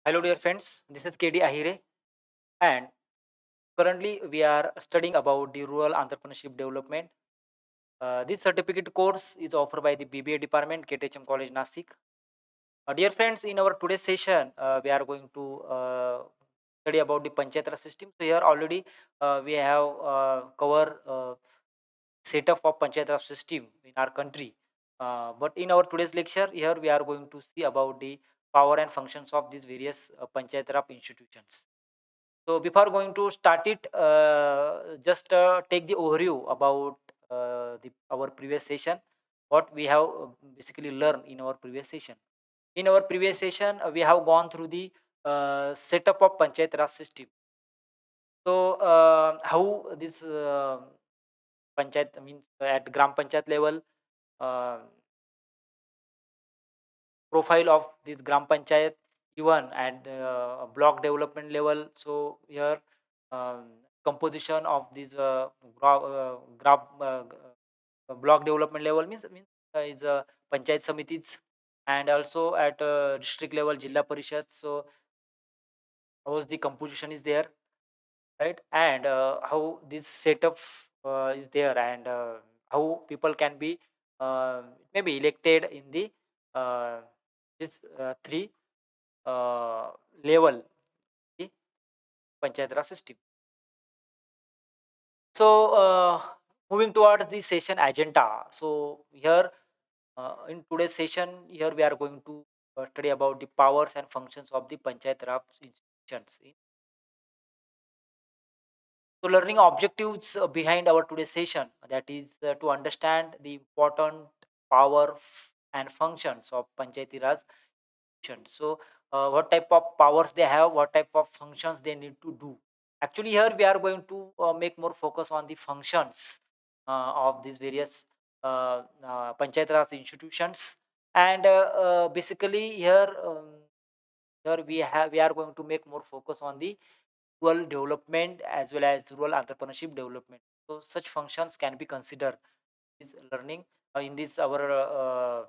Hello, dear friends. This is KD Ahire, and currently we are studying about the rural entrepreneurship development. This certificate course is offered by the BBA department, KTHM College, Nasik. Dear friends, in our today's session, we are going to study about the Panchayat Raj system. So here already we have covered setup of Panchayat Raj system in our country. But in our today's lecture, here we are going to see about the power and functions of these various Panchayat Raj institutions. So before going to start it, just take the overview about our previous session, what we have basically learned in our previous session. In our previous session, we have gone through the setup of Panchayat Raj system. So how this Panchayat means at Gram Panchayat level, uh, profile of this Gram Panchayat, even at the block development level. So here composition of this block development level means is panchayat samitis, and also at district level Jilla Parishad. So how the composition is there, right? And how this setup is there, and how people can be maybe elected in the uh, this three uh, level the panchayat Raj system. So moving towards the session agenda. So here in today's session, here we are going to study about the powers and functions of the Panchayat Raj institutions. So learning objectives behind our today's session, that is to understand the important power and functions of Panchayati Raj institutions. So what type of powers they have, what type of functions they need to do. Actually, here we are going to make more focus on the functions of these various Panchayat Raj institutions, and basically here. Here we are going to make more focus on the rural development as well as rural entrepreneurship development. So such functions can be considered is learning in this our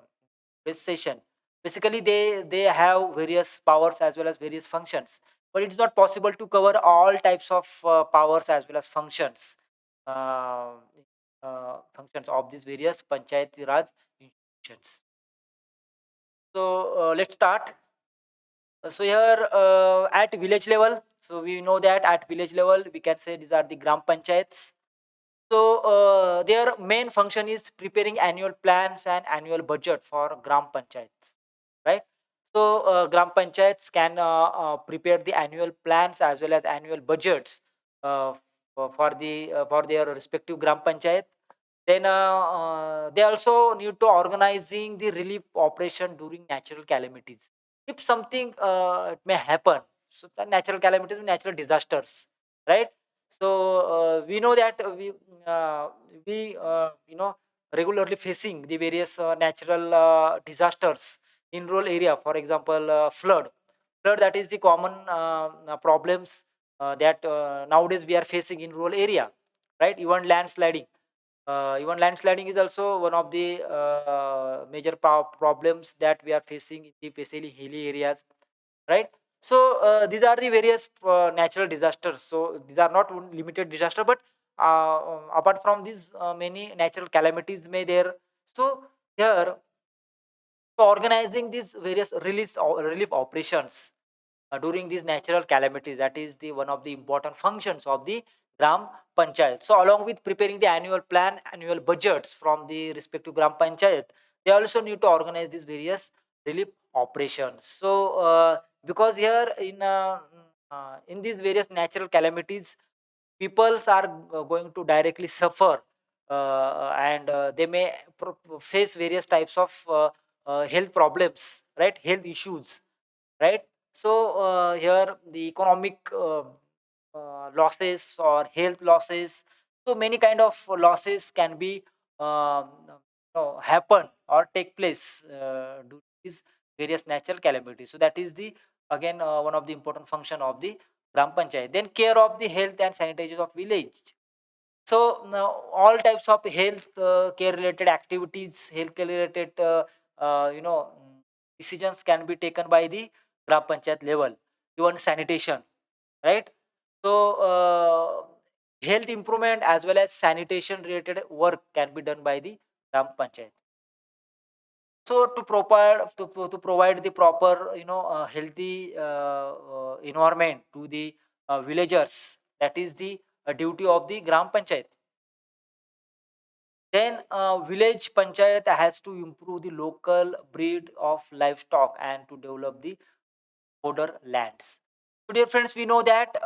this session. Basically, they have various powers as well as various functions, but it's not possible to cover all types of powers as well as functions. Uh, Functions of these various panchayat raj institutions. So let's start. So here at village level, so we know that at village level we can say these are the gram panchayats. So their main function is preparing annual plans and annual budget for gram panchayats, right? So gram panchayats can prepare the annual plans as well as annual budgets for their respective gram panchayat. Then they also need to organizing the relief operation during natural calamities. If something it may happen, so the natural calamities, natural disasters, right? So we know that we regularly facing the various natural disasters in rural area. For example, flood that is the common problems that nowadays we are facing in rural area, right? Even landsliding is also one of the major problems that we are facing in the especially hilly areas, right? So these are the various natural disasters. So these are not only limited disaster, but apart from these many natural calamities may there. So here organizing these various relief operations during these natural calamities, that is the one of the important functions of the gram panchayat. So along with preparing the annual plan, annual budgets from the respective gram panchayat, they also need to organize these various relief operations. So because here in these various natural calamities, peoples are going to directly suffer, and they may face various types of health problems, right? Health issues, right? So here the economic losses or health losses, so many kind of losses can be happen or take place due to these various natural calamities. So that is the again one of the important function of the gram panchayat. Then care of the health and sanitation of village. So now all types of health care related activities, health care related decisions can be taken by the gram panchayat level. even sanitation, right? So health improvement as well as sanitation related work can be done by the gram panchayat. So to provide the proper, healthy environment to the villagers, that is the duty of the gram panchayat. Then village panchayat has to improve the local breed of livestock and to develop the fodder lands. So dear friends, we know that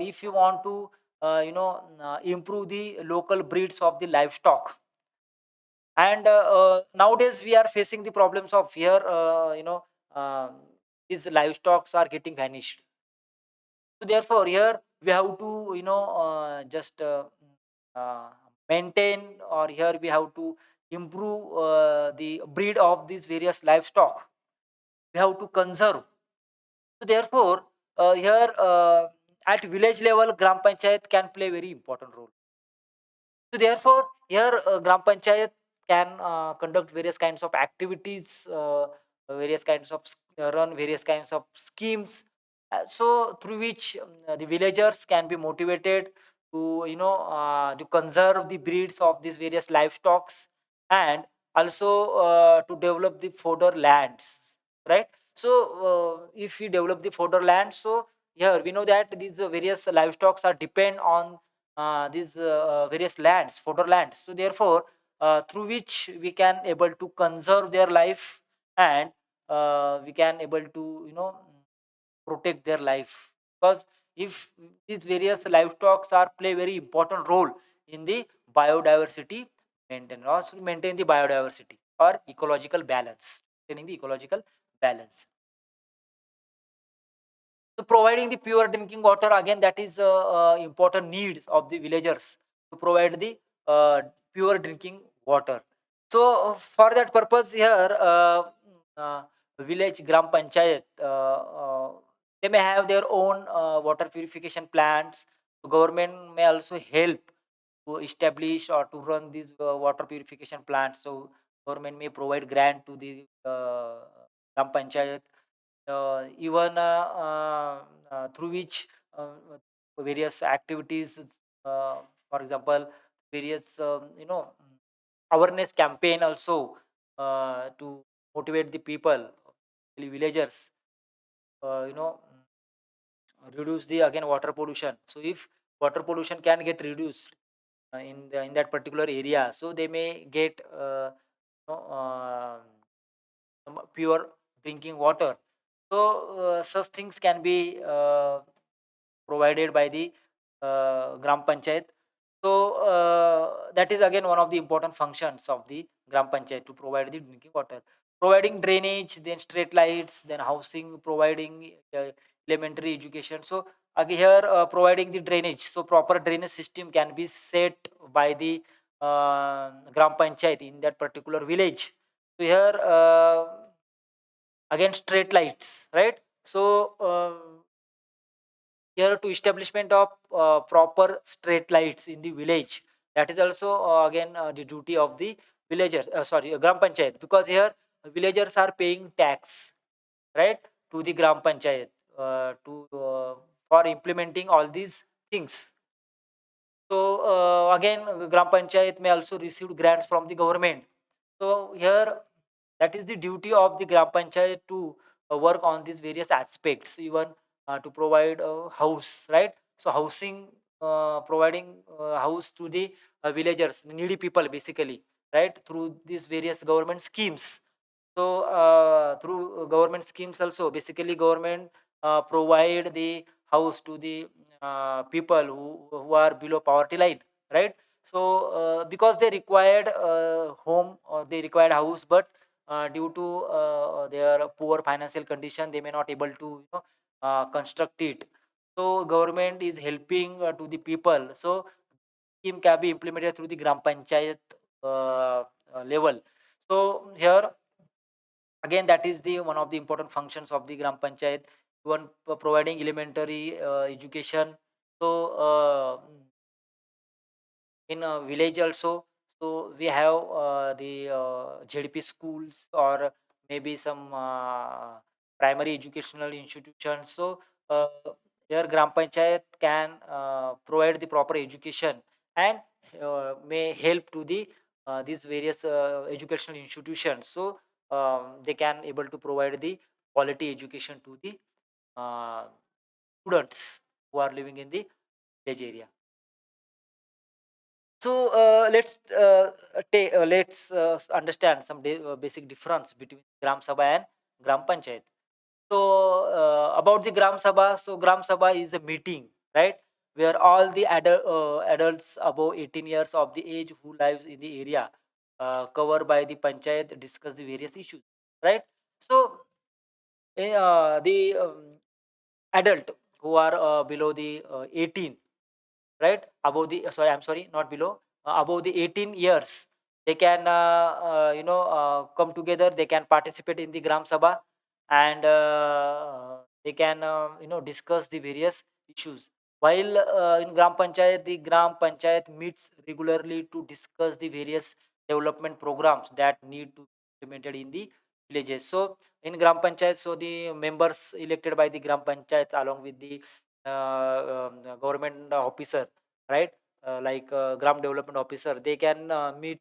if you want to improve the local breeds of the livestock, and nowadays we are facing the problems of here, um, these livestock are getting vanished. So therefore here we have to, just uh, maintain, or here we have to improve the breed of these various livestock. We have to conserve. So therefore here at village level gram panchayat can play very important role. So therefore, here Gram Panchayat can conduct various kinds of activities, various kinds of run various kinds of schemes, so through which the villagers can be motivated to, to conserve the breeds of these various livestocks, and also to develop the fodder lands, right? So if we develop the fodder lands, so here we know that these various livestocks are depend on these various lands, fodder lands. So therefore, through which we can able to conserve their life, and we can able to, protect their life. Because if these various livestock are play very important role in the biodiversity maintain, or to maintain the biodiversity or ecological balance, maintaining the ecological balance. So providing the pure drinking water, again, that is important needs of the villagers, to provide the pure drinking water. So for that purpose here, uh, village gram panchayat, they may have their own water purification plants. The government may also help to establish or to run these water purification plants. So government may provide grant to the gram panchayat, even through which various activities, uh, for example, various awareness campaign also, to motivate the people, the villagers, reduce the again water pollution. So if water pollution can get reduced in that particular area, so they may get you know, some pure drinking water. So such things can be provided by the gram panchayat. So that is again one of the important functions of the gram panchayat, to provide the drinking water, providing drainage, then street lights, then housing, providing elementary education. So again here providing the drainage, so proper drainage system can be set by the gram panchayat in that particular village. So here again street lights, right? So here to establishment of proper street lights in the village, that is also again the duty of the villagers, sorry, gram panchayat, because here villagers are paying tax, right, to the gram panchayat, to for implementing all these things. So again gram panchayat may also receive grants from the government. So here that is the duty of the gram panchayat to work on these various aspects, even to provide a house, right? So housing, providing house to the villagers, needy people basically, right, through these various government schemes. So through government schemes also, basically government provide the house to the people who are below poverty line, right? So because they required home, or they required house, but due to their poor financial condition, they may not able to, construct it. So government is helping to the people. So scheme can be implemented through the gram panchayat level. So here again, that is the one of the important functions of the gram panchayat, even providing elementary education. So in a village also, so we have the JDP schools, or maybe some primary educational institutions. So uh, here Gram Panchayat can provide the proper education and may help to the these various educational institutions. So they can able to provide the quality education to the uh, students who are living in the village area. So let's understand some basic difference between Gram Sabha and Gram Panchayat. So about the Gram Sabha, so Gram Sabha is a meeting, right, where all the adults above 18 years of the age who lives in the area covered by the panchayat discuss the various issues, right? So the adult who are below the 18, right, above the sorry, I'm sorry, not below, above the 18 years, they can come together, they can participate in the Gram Sabha, and they can discuss the various issues. While in Gram Panchayat meets regularly to discuss the various development programs that need to be implemented in the villages. So in Gram Panchayat, so the members elected by the Gram Panchayat along with the government officer, right, like Gram Development Officer, they can meet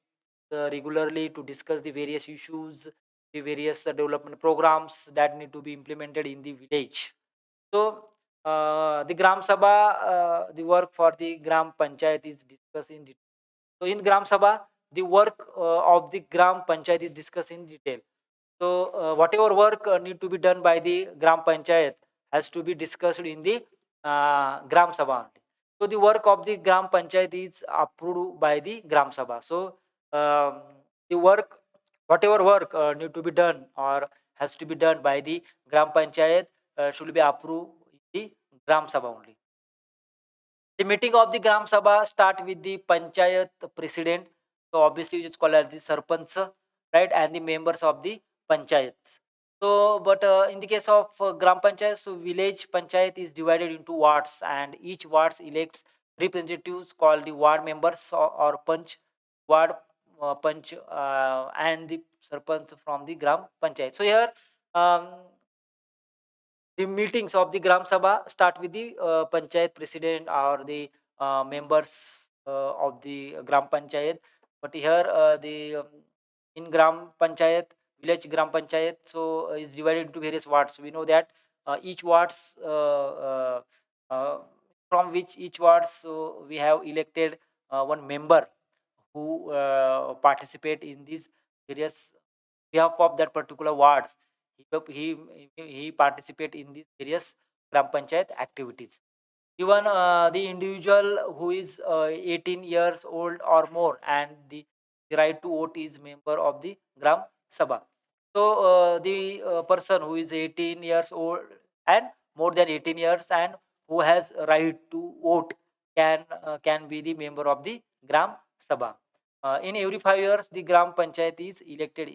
regularly to discuss the various issues, the various development programs that need to be implemented in the village. So the Gram Sabha, the work for the Gram Panchayat is discussed in detail. So in Gram Sabha, the work of the Gram Panchayat is discussed in detail. So whatever work need to be done by the Gram Panchayat has to be discussed in the Gram Sabha only. So the work of the Gram Panchayat is approved by the Gram Sabha. So um, the work, whatever work need to be done or has to be done by the Gram Panchayat should be approved in the Gram Sabha only. The meeting of the Gram Sabha start with the Panchayat president. So obviously it's called as the Sarpanch, right, and the members of the Panchayats. So, but in the case of Gram Panchayat, so village Panchayat is divided into wards, and each wards elects representatives called the ward members or Panch, ward Panch, and the Sarpanch from the Gram Panchayat. So here um, the meetings of the Gram Sabha start with the Panchayat president or the members of the Gram Panchayat. But here in Gram Panchayat, village Gram Panchayat, so is divided into various wards. We know that each wards uh, from which each wards, so we have elected one member who participate in these various behalf of that particular wards. He participate in these various Gram Panchayat activities. Even the individual who is 18 years old or more and the right to vote is member of the Gram Sabha. So the person who is 18 years old and more than 18 years and who has right to vote can be the member of the Gram Sabha. In every 5 years, the Gram Panchayat is elected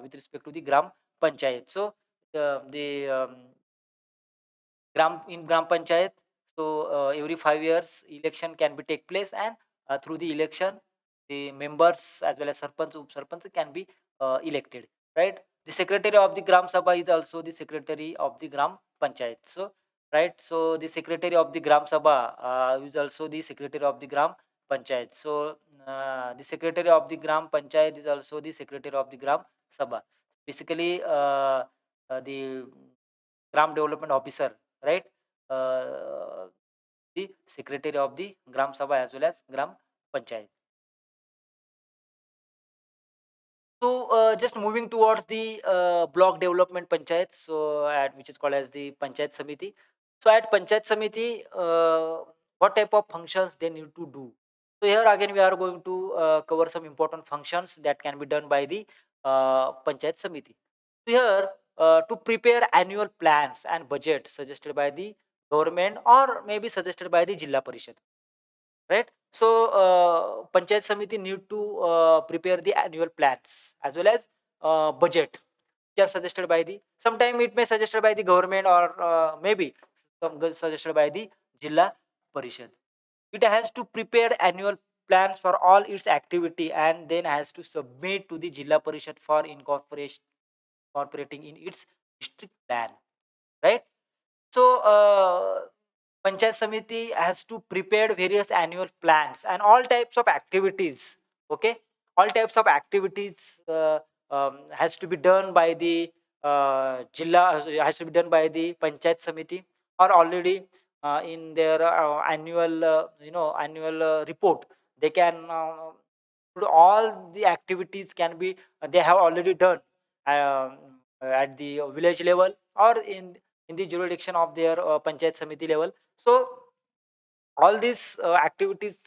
with respect to the Gram Panchayat. So the Gram Panchayat, so every 5 years election can be take place, and through the election, the members as well as sarpanch, up sarpanch can be elected. Right. The secretary of the Gram Sabha is also the secretary of the Gram Panchayat. So right. So the secretary of the Gram Sabha is also the secretary of the Gram Panchayat. So the secretary of the Gram Panchayat is also the secretary of the Gram Sabha. Basically, the Gram Development Officer, right? Uh, the secretary of the Gram Sabha as well as Gram Panchayat. So just moving towards the block development panchayat, so at which is called as the Panchayat Samiti. So at Panchayat Samiti, what type of functions they need to do? So here again we are going to cover some important functions that can be done by the Panchayat Samiti. So here to prepare annual plans and budget suggested by the government or maybe suggested by the Jilla Parishad, right? So Panchayat Samiti need to prepare the annual plans as well as budget, which are suggested by the, sometime it may suggested by the government or maybe suggested by the Jilla Parishad. It has to prepare annual plans for all its activity and then has to submit to the Jilla Parishad for incorporation incorporating in its district plan, right? So Panchayat Samiti has to prepare various annual plans and all types of activities. Okay, all types of activities has to be done by the Jilla, has to be done by the Panchayat Samiti, or already in their annual annual report they can all the activities can be they have already done um, at the village level or in the jurisdiction of their Panchayat Samiti level. So all these activities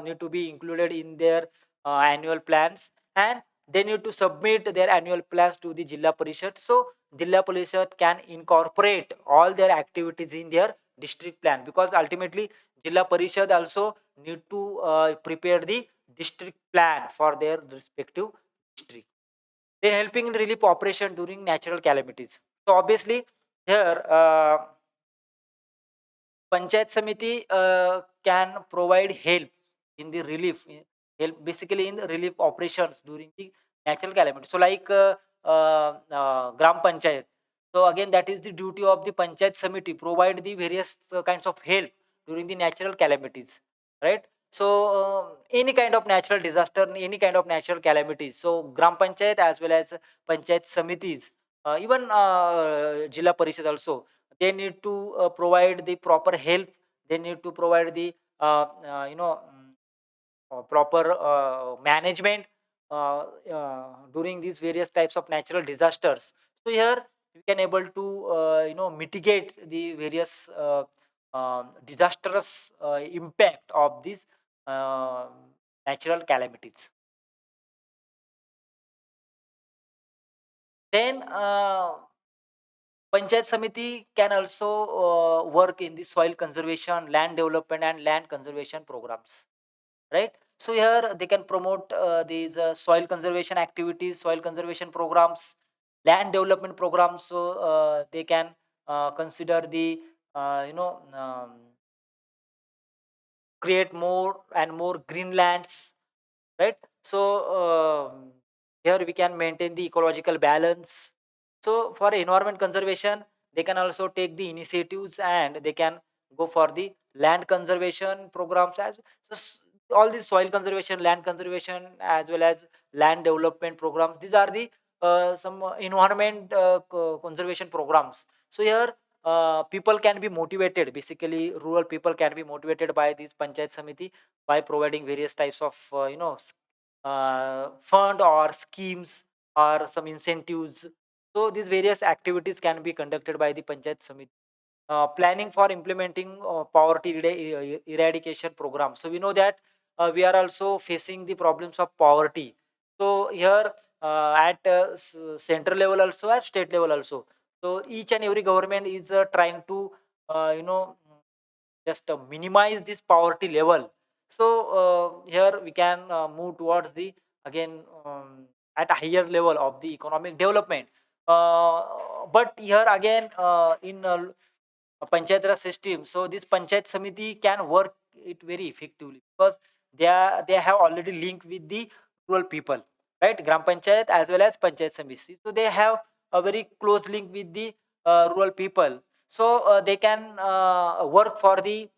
need to be included in their annual plans, and they need to submit their annual plans to the Jilla Parishad. So Jilla Parishad can incorporate all their activities in their district plan, because ultimately Jilla Parishad also need to prepare the district plan for their respective district. They're helping in relief operation during natural calamities. So obviously here Panchayat Samiti can provide help in the relief, help basically in the relief operations during the natural calamity. So like Gram Panchayat. So again, that is the duty of the Panchayat Samiti, provide the various kinds of help during the natural calamities, right? So any kind of natural disaster, any kind of natural calamities. So Gram Panchayat as well as Panchayat Samitis, even Jilla Parishad also, they need to provide the proper help. They need to provide the proper management during these various types of natural disasters. So here you can able to mitigate the various disastrous impact of these uh, natural calamities. Then Panchayat Samiti can also work in the soil conservation, land development, and land conservation programs, right? So here they can promote these soil conservation activities, soil conservation programs, land development programs. So they can consider the create more and more green lands, right? So here we can maintain the ecological balance. So for environment conservation, they can also take the initiatives and they can go for the land conservation programs as so all these soil conservation, land conservation, as well as land development programs, these are the some environment conservation programs. So here people can be motivated, basically rural people can be motivated by these Panchayat Samiti by providing various types of fund or schemes or some incentives. So these various activities can be conducted by the Panchayat Samiti. Planning for implementing poverty eradication program. So we know that we are also facing the problems of poverty. So here at central level also, at state level also. So each and every government is trying to just minimize this poverty level. So here we can move towards the again at a higher level of the economic development. But here again in a panchayat Raj system, so this Panchayat Samiti can work it very effectively because they have already linked with the rural people, right? Gram Panchayat as well as Panchayat Samiti. So they have a very close link with the rural people. So they can work for the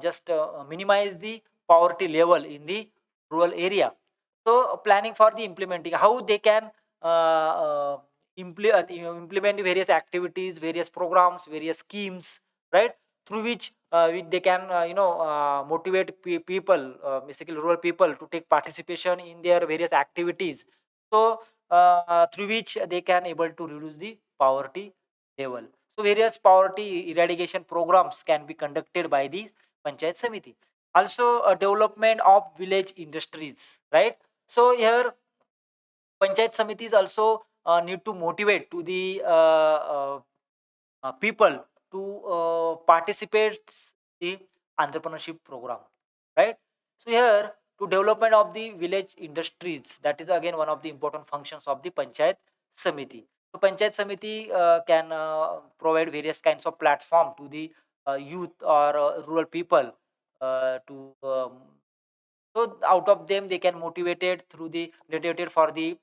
just minimize the poverty level in the rural area. So planning for the implementing, how they can implement various activities, various programs, various schemes, right? Through which they can motivate people, basically rural people, to take participation in their various activities. So through which they can able to reduce the poverty level. So various poverty eradication programs can be conducted by the Panchayat Samiti. Also development of village industries, right? So here Panchayat Samitis also need to motivate to the people to participate the entrepreneurship program, right? So here to development of the village industries, that is again one of the important functions of the Panchayat Samiti. So Panchayat Samiti can provide various kinds of platform to the youth or rural people to so out of them they can motivated through the motivated for the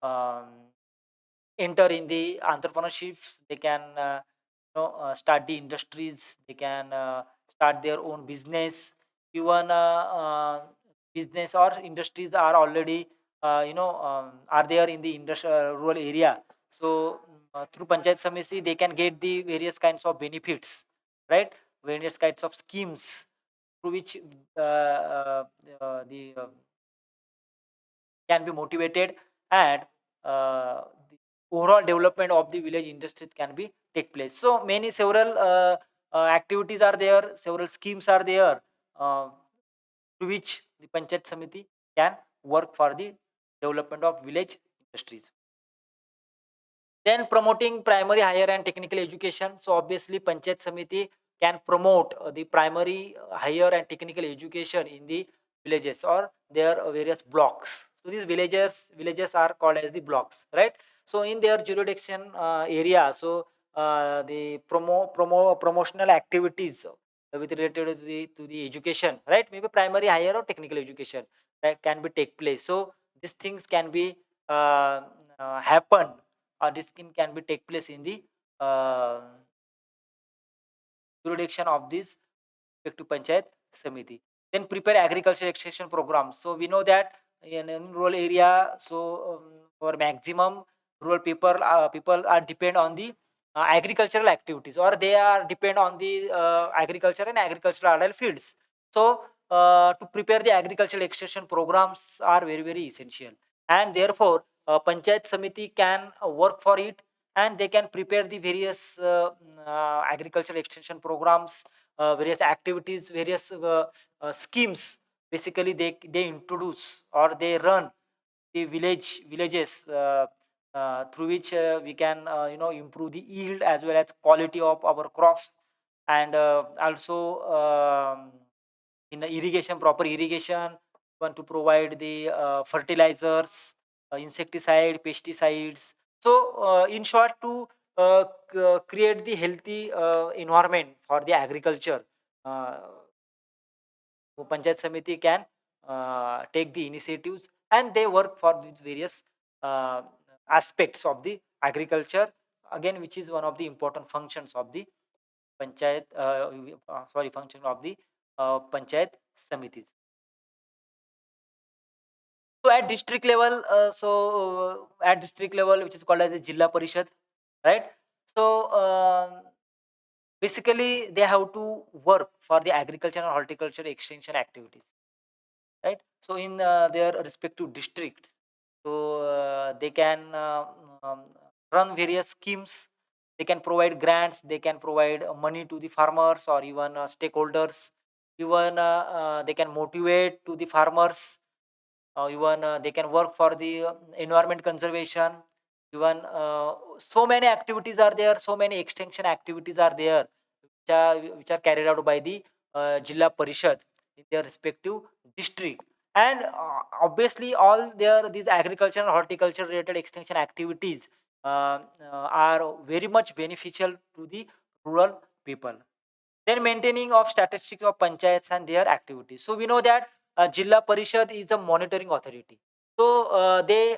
um, enter in the entrepreneurships. They can start the industries. They can start their own business. Even business or industries are already are there in the rural area. So through Panchayat Samiti they can get the various kinds of benefits, right? Various kinds of schemes through which the can be motivated, and the overall development of the village industries can be take place. So many several activities are there, several schemes are there, to which the Panchayat Samiti can work for the development of village industries. Then promoting primary, higher and technical education. So obviously Panchayat Samiti can promote the primary, higher and technical education in the villages or their various blocks. So these villages are called as the blocks, right? So in their jurisdiction area, so the promotional activities with related to the education, right? Maybe primary, higher or technical education that can be take place. So these things can be happen, or this can be take place in the uh, jurisdiction of this respective Panchayat Samiti. Then prepare agriculture extension programs. So we know that in rural area, so for maximum rural people are depend on the agricultural activities, or they are depend on the agriculture and agricultural allied fields. So to prepare the agricultural extension programs are very essential, and therefore Panchayat Samiti can work for it, and they can prepare the various agricultural extension programs, various activities, various schemes. Basically, they introduce or they run the villages through which we can improve the yield as well as quality of our crops, and also in the irrigation, proper irrigation, want to provide the fertilizers, insecticide, pesticides. So in short, to create the healthy environment for the agriculture, uh, so Panchayat Samiti can take the initiatives, and they work for these various uh, aspects of the agriculture, again, which is one of the important functions of the Panchayat, function of the Panchayat Samitis. So at district level, at district level, which is called as the Jilla Parishad, right? So basically, they have to work for the agriculture and horticulture extension activities, right? So in their respective districts, so they can um, run various schemes. They can provide grants, they can provide money to the farmers or even stakeholders. Even they can motivate to the farmers. Even they can work for the environment conservation. Even so many activities are there, so many extension activities are there, which are carried out by the Jilla Parishad in their respective district. And obviously all their these agriculture and horticulture related extension activities are very much beneficial to the rural people. Then maintaining of statistics of panchayats and their activities. So we know that Jilla Parishad is a monitoring authority. So they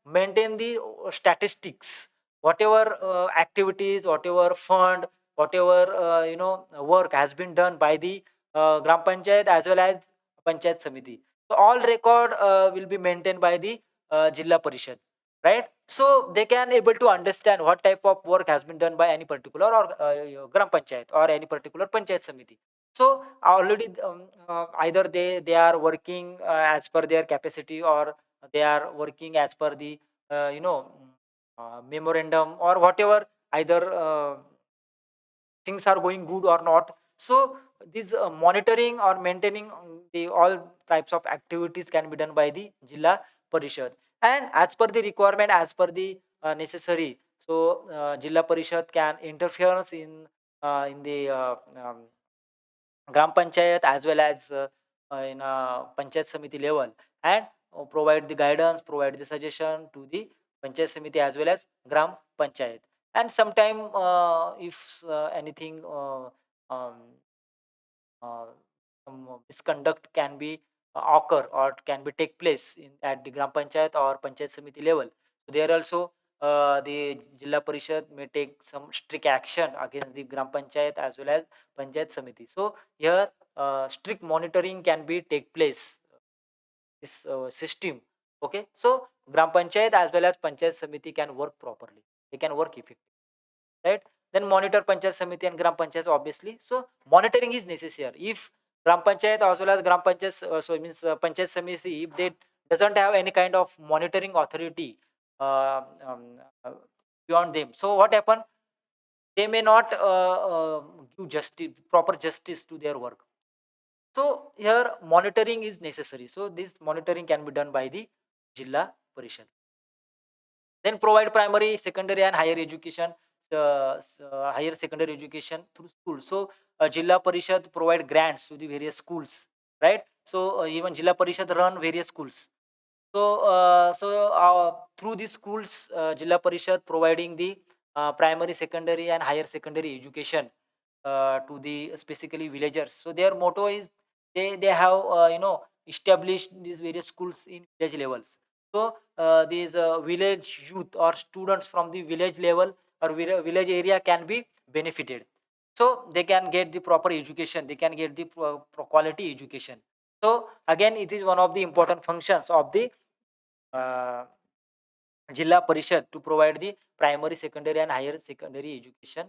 maintain the statistics, whatever activities, whatever fund, whatever work has been done by the Gram Panchayat as well as Panchayat Samiti. So all record will be maintained by the Jilla Parishad, right? So they can able to understand what type of work has been done by any particular or Gram Panchayat or any particular Panchayat Samiti. So already either they are working as per their capacity, or they are working as per the memorandum or whatever, either things are going good or not. So this monitoring or maintaining the all types of activities can be done by the Jilla Parishad, and as per the requirement, as per the necessary. So Jilla Parishad can interference in the Gram Panchayat as well as in Panchayat Samiti level, and provide the guidance, provide the suggestion to the Panchayat Samiti as well as Gram Panchayat. And sometime if anything um, uh, some misconduct can be occur or can be take place in at the Gram Panchayat or Panchayat Samiti level, so there also the Jilla Parishad may take some strict action against the Gram Panchayat as well as Panchayat Samiti. So here strict monitoring can be take place, this system. Okay, so Gram Panchayat as well as Panchayat Samiti can work properly. They can work effectively, right? Then monitor Panchayat Samiti and Gram Panchayat obviously. So monitoring is necessary. If Gram Panchayat as well as Gram Panchayat, so it means Panchayat Samiti, if they doesn't have any kind of monitoring authority uh, um, uh, beyond them, so what happen? They may not give justice, proper justice to their work. So here monitoring is necessary. So this monitoring can be done by the Jilla Parishad. Then provide primary, secondary, and higher education, higher secondary education through schools. So Jilla Parishad provide grants to the various schools, right? So even Jilla Parishad run various schools. So through these schools, Jilla Parishad providing the primary, secondary, and higher secondary education to the specifically villagers. So their motto is they have established these various schools in village levels. So these village youth or students from the village level or village area can be benefited. So they can get the proper education. They can get the quality education. So again, it is one of the important functions of the uh, Jilla Parishad to provide the primary, secondary, and higher secondary education.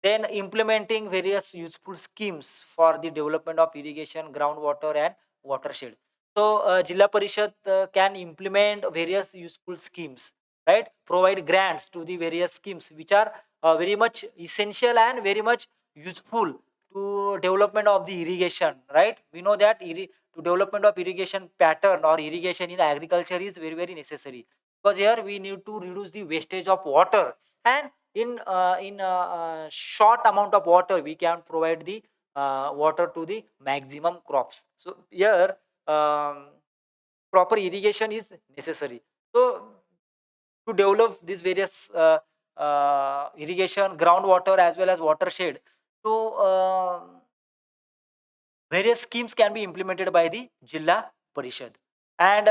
Then implementing various useful schemes for the development of irrigation, groundwater, and watershed. So Jilla Parishad can implement various useful schemes, right? Provide grants to the various schemes which are very much essential and very much useful to development of the irrigation, right? We know that to development of irrigation pattern or irrigation in the agriculture is very very necessary, because here we need to reduce the wastage of water, and in short amount of water we can provide the water to the maximum crops. So here proper irrigation is necessary. So to develop these various irrigation, groundwater, as well as watershed, so various schemes can be implemented by the Jilla Parishad. And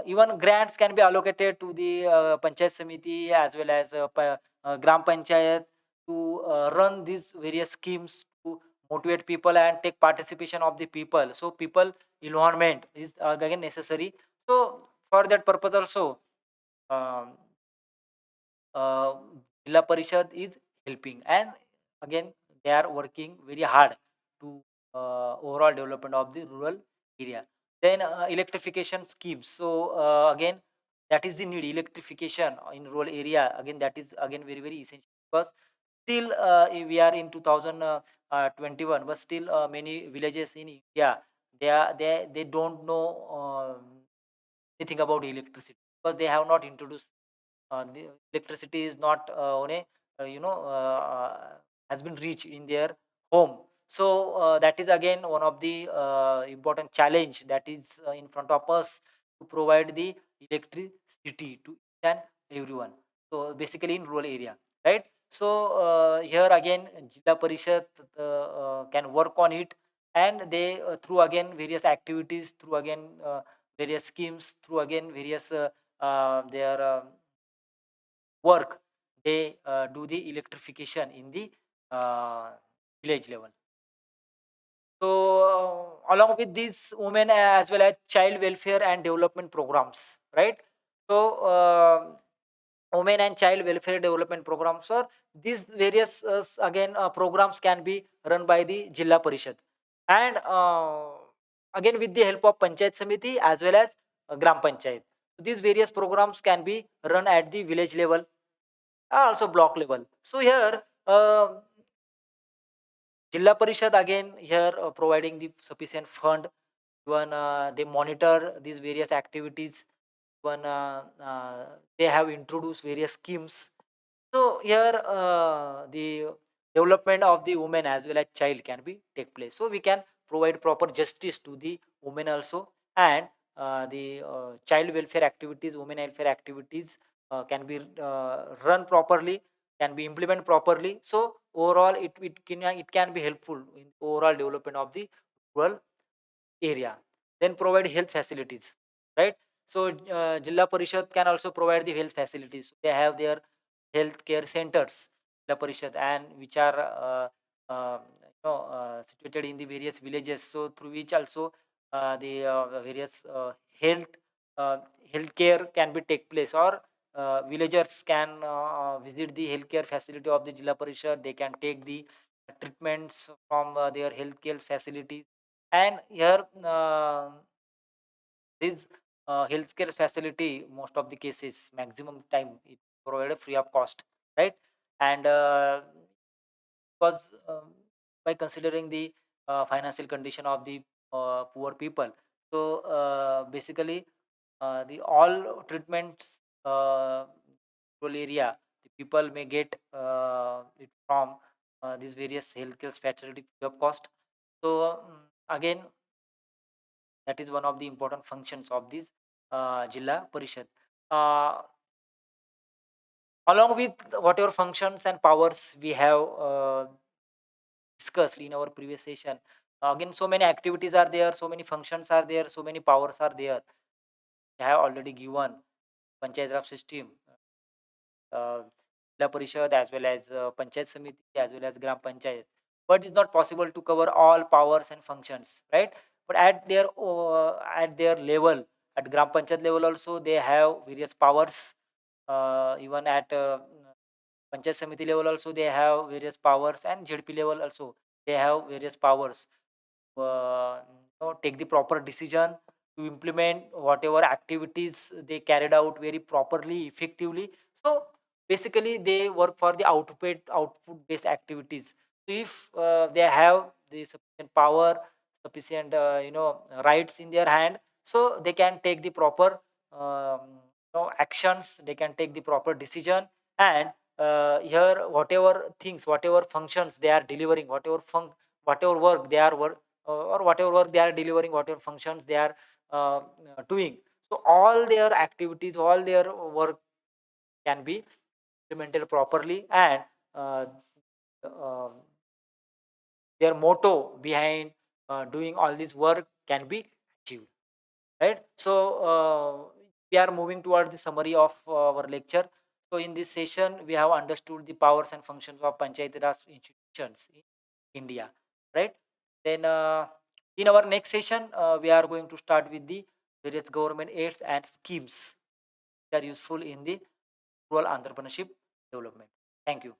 even grants can be allocated to the Panchayat Samiti as well as Gram Panchayat to run these various schemes to motivate people and take participation of the people. So people involvement is again necessary. So for that purpose also, um, uh, Jilla Parishad is helping, and again they are working very hard to overall development of the rural area. Then electrification schemes. So again, that is the need electrification in rural area. Again, that is again very very essential, because still we are in 2021, but still many villages in India, they don't know anything about electricity, because they have not introduced the electricity is not has been reached in their home. So that is again one of the important challenge that is in front of us, to provide the electricity to each and everyone, so basically in rural area, right? So here again Jilla Parishad can work on it, and they through again various activities, through again various schemes, through again various their work, they do the electrification in the uh, village level. So along with these women as well as child welfare and development programs, right? So women and child welfare development programs, or these various again programs can be run by the Jilla Parishad, and again with the help of Panchayat Samiti as well as Gram Panchayat. So these various programs can be run at the village level, also block level. So here Jilla Parishad again here providing the sufficient fund. Even they monitor these various activities. Even they have introduced various schemes. So here the development of the women as well as child can be take place. So we can provide proper justice to the women also, and the child welfare activities, women welfare activities can be run properly, can be implemented properly. So overall, it can be helpful in overall development of the rural area. Then provide health facilities, right? So Jilla Parishad can also provide the health facilities. They have their health care centers, Jilla Parishad, and which are situated in the various villages. So through which also the various health uh, healthcare can be take place, or villagers can visit the healthcare facility of the Jilla Parishad. They can take the treatments from their healthcare facilities, and here this healthcare facility, most of the cases, maximum time it provided free of cost, right? And because by considering the financial condition of the poor people, so basically the all treatments rural area, the people may get it from these various healthcare facility free of cost. So again, that is one of the important functions of this Jilla Parishad. Uh, Along with whatever functions and powers we have discussed in our previous session, again, so many activities are there, so many functions are there, so many powers are there. I have already given Panchayat Raj system, uh, Jilla Parishad, as well as Panchayat Samiti, as well as Gram Panchayat. But it's not possible to cover all powers and functions, right? But at their level, at Gram Panchayat level also, they have various powers. Even at Panchayat Samiti level also, they have various powers, and ZP level also, they have various powers. Take the proper decision to implement whatever activities they carried out very properly, effectively. So basically, they work for the output based activities. So if they have the sufficient power, sufficient rights in their hand, so they can take the proper actions. They can take the proper decision, and here whatever things, whatever functions they are delivering, whatever work they are or whatever work they are delivering, whatever functions they are uh, doing, so all their activities, all their work can be implemented properly, and uh, uh, their motto behind doing all this work can be achieved, right? So we are moving toward the summary of our lecture. So in this session we have understood the powers and functions of Panchayat Raj institutions in India, right? Then in our next session we are going to start with the various government aids and schemes that are useful in the rural entrepreneurship development. Thank you.